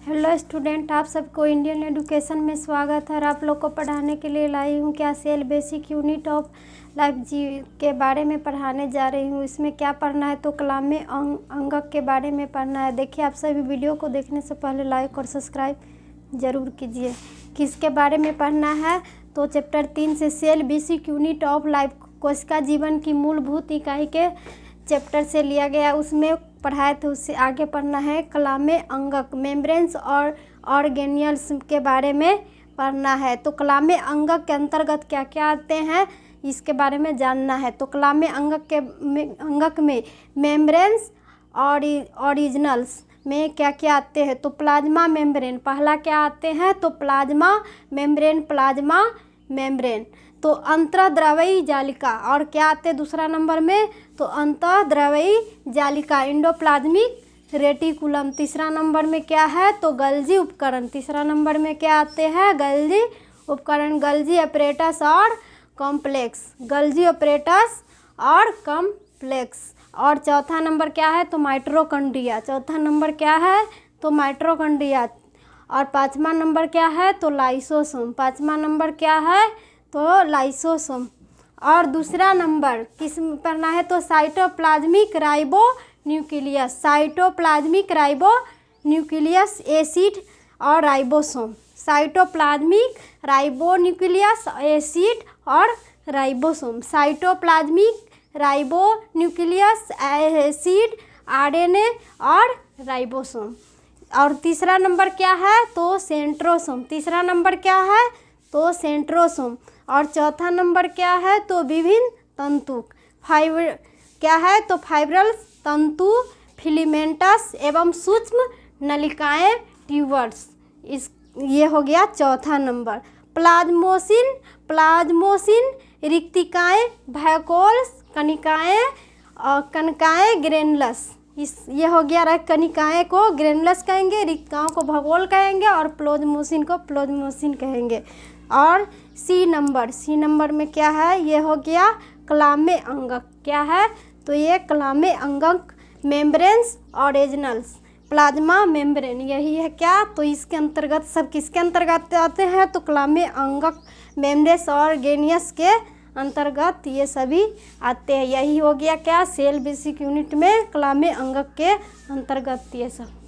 Hello student, आप सबको Indian education में स्वागत है। और आप लोग को पढ़ाने के लिए लाई हूँ क्या cell basic unit of life जी के बारे में पढ़ाने जा रही हूँ। इसमें क्या पढ़ना है तो कलाम में अंगक के बारे में पढ़ना है। देखिए, आप सभी वीडियो को देखने से पहले लाइक और सब्सक्राइब ज़रूर कीजिए। किसके बारे में पढ़ना है तो चैप्टर 3 से cell basic unit of life कोशिका जीवन की मूलभूत इकाई के चैप्टर से लिया गया, उसमें पढ़ाए थे, उससे आगे पढ़ना है। कलाम अंगक मेम्ब्रेन्स और ऑर्गेनियल्स के बारे में पढ़ना है। तो कलाम अंगक के अंतर्गत क्या क्या आते हैं इसके बारे में जानना है। तो कलाम अंगक में मेम्ब्रेन्स और ओरिजिनल्स में क्या क्या आते हैं तो प्लाज्मा मेम्ब्रेन पहला क्या आते हैं तो प्लाज्मा मेम्ब्रेन। तो अंतर्द्रवयी जालिका और क्या आते हैं दूसरा नंबर में तो अंतर्द्रवयी जालिका एंडोप्लाज्मिक रेटिकुलम। तीसरा नंबर में क्या है तो गल्जी उपकरण। तीसरा नंबर में क्या आते हैं गल्जी उपकरण, गल्जी अपरेटस और कॉम्प्लेक्स, गल्जी अपरेटस और कॉम्प्लेक्स। और चौथा नंबर क्या है तो माइटोकॉन्ड्रिया। चौथा नंबर क्या है तो माइटोकॉन्ड्रिया। और पाँचवा नंबर क्या है तो लाइसोसोम। पाँचवा नंबर क्या है तो लाइसोसोम। और दूसरा नंबर किस पढ़ना है तो cytoplasmic ribo nucleus. Cytoplasmic ribo nucleus acid और ribosome. Cytoplasmic ribo nucleus acid और ribosome. Cytoplasmic ribo nucleus acid RNA और राइबोसोम। और तीसरा नंबर क्या है तो सेंट्रोसोम। तीसरा नंबर क्या है तो सेंट्रोसोम। और चौथा नंबर क्या है तो विभिन्न तंतु क्या है तो फाइब्रल तंतु, फिलिमेंटस एवं सूक्ष्म नलिकाएं ट्यूबर्स। ये हो गया चौथा नंबर। प्लाज्मोसिन रिक्तिकाएं, वैक्यूल्स कनिकाएं ग्रेनुलस। ये हो गया कनिकाएं को ग्रेनुलस कहेंगे, रिक्तिकाओं को भगोल कहेंगे और प्लाज्मोसिन को प्लाज्मोसिन कहेंगे। और सी नंबर में क्या है ये हो गया कलाम अंगक। क्या है तो ये कलाम अंगक मेम्ब्रेन्स ओरिजिनल्स प्लाज्मा मेम्ब्रेन, यही है क्या तो इसके अंतर्गत सब किसके अंतर्गत आते हैं तो कलाम अंगक मेम्ब्रेन्स ऑर्गेनियस के अंतर्गत ये सभी आते हैं। यही हो गया क्या सेल बेसिक यूनिट में कलाम अंगक के अंतर्गत ये सब।